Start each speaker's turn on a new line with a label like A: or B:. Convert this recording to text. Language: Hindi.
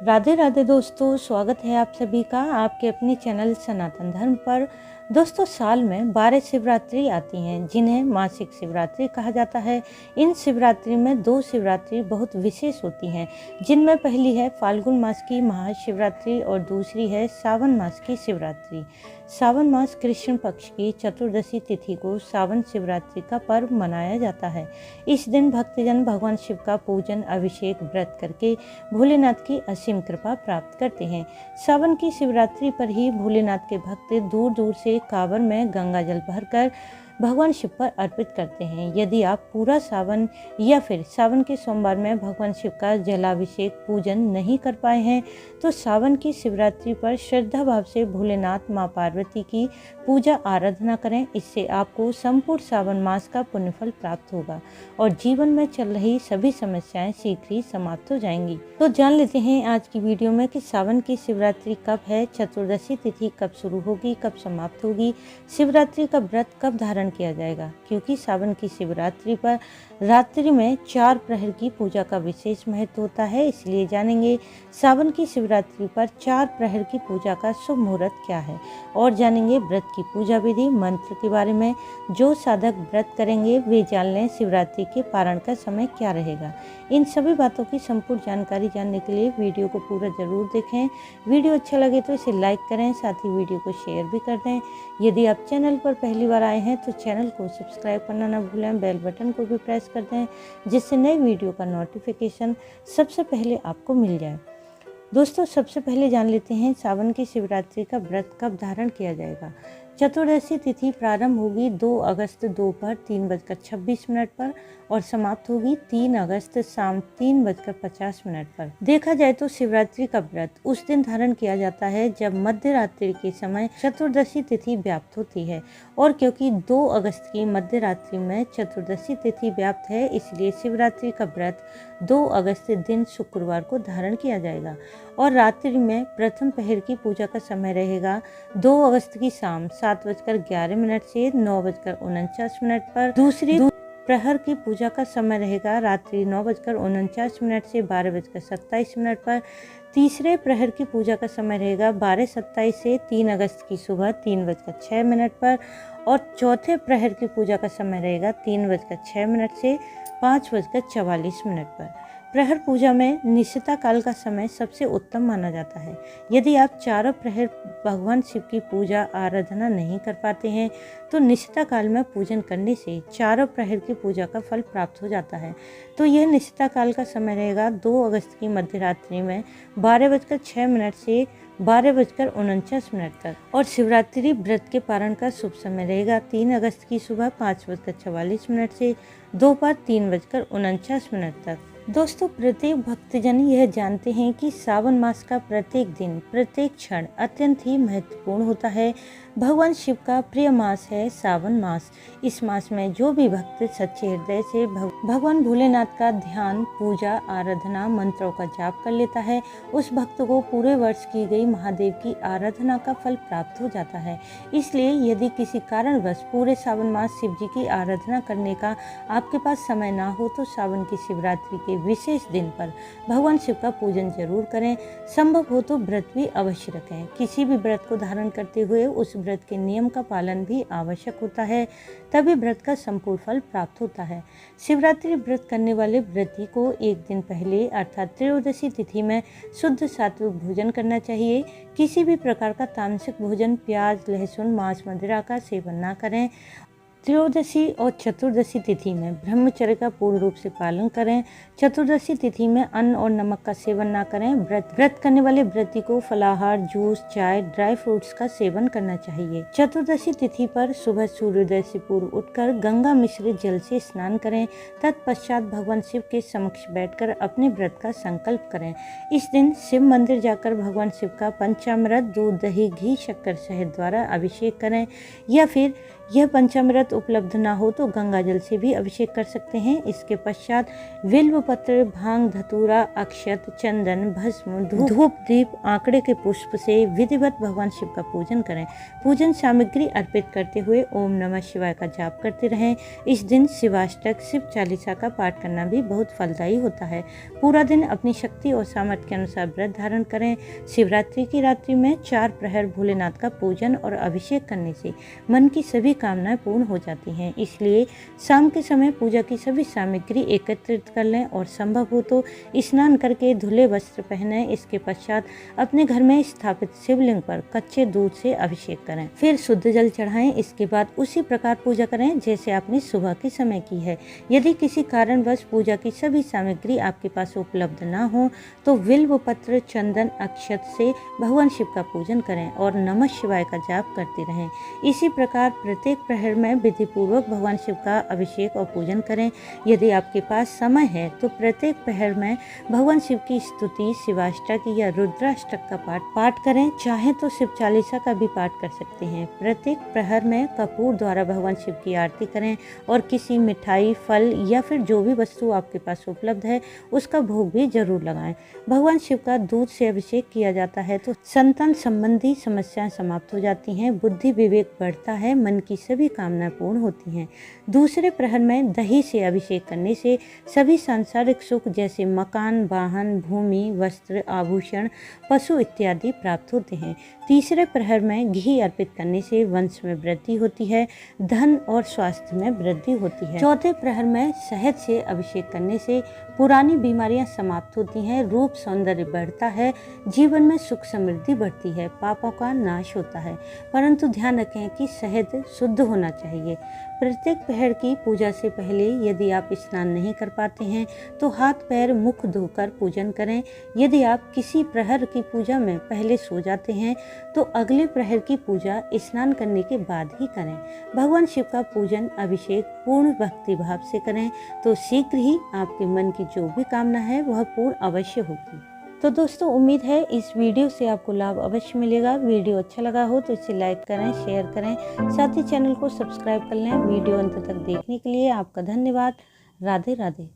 A: राधे राधे दोस्तों, स्वागत है आप सभी का आपके अपने चैनल सनातन धर्म पर। दोस्तों, साल में 12 शिवरात्रि आती हैं जिन्हें मासिक शिवरात्रि कहा जाता है। इन शिवरात्रि में 2 शिवरात्रि बहुत विशेष होती हैं, जिनमें पहली है फाल्गुन मास की महाशिवरात्रि और दूसरी है सावन मास की शिवरात्रि। सावन मास कृष्ण पक्ष की चतुर्दशी तिथि को सावन शिवरात्रि का पर्व मनाया जाता है। इस दिन भक्तजन भगवान शिव का पूजन अभिषेक व्रत करके भोलेनाथ की असीम कृपा प्राप्त करते हैं। सावन की शिवरात्रि पर ही भोलेनाथ के भक्त दूर दूर से कांवर में गंगा जल भरकर भगवान शिव पर अर्पित करते हैं। यदि आप पूरा सावन या फिर सावन के सोमवार में भगवान शिव का जलाभिषेक पूजन नहीं कर पाए हैं तो सावन की शिवरात्रि पर श्रद्धा भाव से भोलेनाथ माँ पार्वती की पूजा आराधना करें। इससे आपको संपूर्ण सावन मास का पुण्यफल प्राप्त होगा और जीवन में चल रही सभी समस्याएं शीघ्र ही समाप्त हो जाएंगी। तो जान लेते हैं आज की वीडियो में कि सावन की शिवरात्रि कब है, चतुर्दशी तिथि कब शुरू होगी, कब समाप्त होगी, शिवरात्रि का व्रत कब धारण किया जाएगा। क्योंकि सावन की शिवरात्रि पर रात्रि में 4 प्रहर की पूजा का विशेष महत्व होता है, इसलिए जानेंगे सावन की शिवरात्रि पर 4 प्रहर की पूजा का शुभ मुहूर्त क्या है और जानेंगे व्रत की पूजा विधि मंत्र के बारे में। जो साधक व्रत करेंगे वे जान लें शिवरात्रि के पारण का समय क्या रहेगा। इन सभी बातों की संपूर्ण जानकारी जानने के लिए वीडियो को पूरा जरूर देखें। वीडियो अच्छा लगे तो इसे लाइक करें, साथ ही वीडियो को शेयर भी कर दें। यदि आप चैनल पर पहली बार आए हैं तो चैनल को सब्सक्राइब करना ना भूलें, बेल बटन को भी प्रेस कर दें जिससे नई वीडियो का नोटिफिकेशन सबसे पहले आपको मिल जाए। दोस्तों, सबसे पहले जान लेते हैं सावन की शिवरात्रि का व्रत कब धारण किया जाएगा। चतुर्दशी तिथि प्रारंभ होगी 2 अगस्त दोपहर 3:26 पर और समाप्त होगी 3 अगस्त शाम 3:50 पर। देखा जाए तो शिवरात्रि का व्रत उस दिन धारण किया जाता है जब मध्य रात्रि के समय चतुर्दशी तिथि व्याप्त होती है और क्योंकि 2 अगस्त की मध्य रात्रि में चतुर्दशी तिथि व्याप्त है, इसलिए शिवरात्रि का व्रत 2 अगस्त दिन शुक्रवार को धारण किया जाएगा और रात्रि में प्रथम पहर की पूजा का समय रहेगा 2 अगस्त की शाम 7:11 से 9:49 पर। दूसरी प्रहर की पूजा का समय रहेगा रात्रि 9:49 से 12:27 पर। तीसरे प्रहर की पूजा का समय रहेगा 12:27 से 3 अगस्त की सुबह 3:06 पर और चौथे प्रहर की पूजा का समय रहेगा 3:06 से 5:44 पर। प्रहर पूजा में निशिता काल का समय सबसे उत्तम माना जाता है। यदि आप चारों प्रहर भगवान शिव की पूजा आराधना नहीं कर पाते हैं तो निशिता काल में पूजन करने से चारों प्रहर की पूजा का फल प्राप्त हो जाता है। तो यह निशिता काल का समय रहेगा 2 अगस्त की मध्य रात्रि में 12:06 से 12:49 तक और शिवरात्रि व्रत के पारण का शुभ समय रहेगा 3 अगस्त की सुबह 5:44 से दोपहर 3:49 तक। दोस्तों, प्रत्येक भक्तजन यह जानते हैं कि सावन मास का प्रत्येक दिन प्रत्येक क्षण अत्यंत ही महत्वपूर्ण होता है। भगवान शिव का प्रिय मास है सावन मास। इस मास में जो भी भक्त सच्चे हृदय से भगवान भोलेनाथ का ध्यान पूजा आराधना मंत्रों का जाप कर लेता है, उस भक्त को पूरे वर्ष की गई महादेव की आराधना का फल प्राप्त हो जाता है। इसलिए यदि किसी कारणवश पूरे सावन मास शिव जी की आराधना करने का आपके पास समय ना हो तो सावन की शिवरात्रि के विशेष दिन पर भगवान शिव का पूजन जरूर करें। संभव हो तो व्रत भी अवश्य रखें। किसी भी व्रत को धारण करते हुए उस व्रत के नियम का पालन भी आवश्यक होता है, तभी व्रत का संपूर्ण फल प्राप्त होता है। शिवरात्रि व्रत करने वाले व्रती को एक दिन पहले अर्थात त्रयोदशी तिथि में शुद्ध सात्विक भोजन करना चाहिए। किसी भी प्रकार का तामसिक भोजन, प्याज, लहसुन, मांस, मदिरा का सेवन न करें। त्रयोदशी और चतुर्दशी तिथि में ब्रह्मचर्य का पूर्ण रूप से पालन करें। चतुर्दशी तिथि में अन्न और नमक का सेवन ना करें। व्रत करने वाले व्रती को फलाहार, जूस, चाय, ड्राई फ्रूट्स का सेवन करना चाहिए। चतुर्दशी तिथि पर सुबह सूर्योदय से पूर्व उठकर गंगा मिश्रित जल से स्नान करें। तत्पश्चात भगवान शिव के समक्ष बैठकर अपने व्रत का संकल्प करें। इस दिन शिव मंदिर जाकर भगवान शिव का पंचामृत, दूध, दही, घी, शक्कर, शहद द्वारा अभिषेक करें या फिर यह पंचामृत उपलब्ध ना हो तो गंगा जल से भी अभिषेक कर सकते हैं। इसके पश्चात बिल्व पत्र, भांग, धतूरा, अक्षत, चंदन, भस्म, धूप, दीप, आंकड़े के पुष्प से विधिवत भगवान शिव का पूजन करें। पूजन सामग्री अर्पित करते हुए ओम नमः शिवाय का जाप करते रहें। इस दिन शिवाष्टक, शिव चालीसा का पाठ करना भी बहुत फलदायी होता है। पूरा दिन अपनी शक्ति और सामर्थ्य के अनुसार व्रत धारण करें। शिवरात्रि की रात्रि में 4 प्रहर भोलेनाथ का पूजन और अभिषेक करने से मन की सभी कामनाएं पूर्ण हो जाती हैं। इसलिए शाम के समय पूजा की सभी सामग्री एकत्रित कर लें और संभव हो तो स्नान करके धुले वस्त्र पहनें। इसके पश्चात अपने घर में स्थापित शिवलिंग पर कच्चे दूध से अभिषेक करें, फिर शुद्ध जल चढ़ाएं। इसके बाद उसी प्रकार पूजा करें जैसे आपने सुबह के समय की है। यदि किसी कारणवश पूजा की सभी सामग्री आपके पास उपलब्ध ना हो तो बिल्व पत्र, चंदन, अक्षत से भगवान शिव का पूजन करें और नमः शिवाय का जाप करते रहें। इसी प्रकार प्रत्येक प्रहर में विधि पूर्वक भगवान शिव का अभिषेक और पूजन करें। यदि आपके पास समय है तो प्रत्येक प्रहर में भगवान शिव की स्तुति, शिवाष्टक या रुद्राष्टक का पाठ करें। चाहे तो शिव चालीसा का भी पाठ कर सकते हैं। प्रत्येक प्रहर में कपूर द्वारा भगवान शिव की आरती करें और किसी मिठाई, फल या फिर जो भी वस्तु आपके पास उपलब्ध है उसका भोग भी जरूर लगाएं। भगवान शिव का दूध से अभिषेक किया जाता है तो संतान संबंधी समस्याएं समाप्त हो जाती हैं, बुद्धि विवेक बढ़ता है, मन की सभी कामनाएं पूर्ण होती हैं। दूसरे प्रहर में दही से अभिषेक करने से सभी सांसारिक सुख जैसे मकान, वाहन, भूमि, वस्त्र, आभूषण, पशु इत्यादि प्राप्त होते हैं। तीसरे प्रहर में घी अर्पित करने से वंश में वृद्धि होती है, धन और स्वास्थ्य में वृद्धि होती है। चौथे प्रहर में शहद से अभिषेक करने से पुरानी बीमारियां समाप्त होती हैं, रूप सौंदर्य बढ़ता है, जीवन में सुख समृद्धि बढ़ती है, पापों का नाश होता है। परंतु ध्यान रखें कि शहद शुद्ध होना चाहिए। प्रत्येक प्रहर की पूजा से पहले यदि आप स्नान नहीं कर पाते हैं तो हाथ, पैर, मुख धोकर पूजन करें। यदि आप किसी प्रहर की पूजा में पहले सो जाते हैं तो अगले प्रहर की पूजा स्नान करने के बाद ही करें। भगवान शिव का पूजन, अभिषेक पूर्ण भक्ति भाव से करें तो शीघ्र ही आपके मन की जो भी कामना है वह पूर्ण अवश्य होगी। तो दोस्तों, उम्मीद है इस वीडियो से आपको लाभ अवश्य मिलेगा। वीडियो अच्छा लगा हो तो इसे लाइक करें, शेयर करें, साथ ही चैनल को सब्सक्राइब कर लें। वीडियो अंत तक देखने के लिए आपका धन्यवाद। राधे राधे।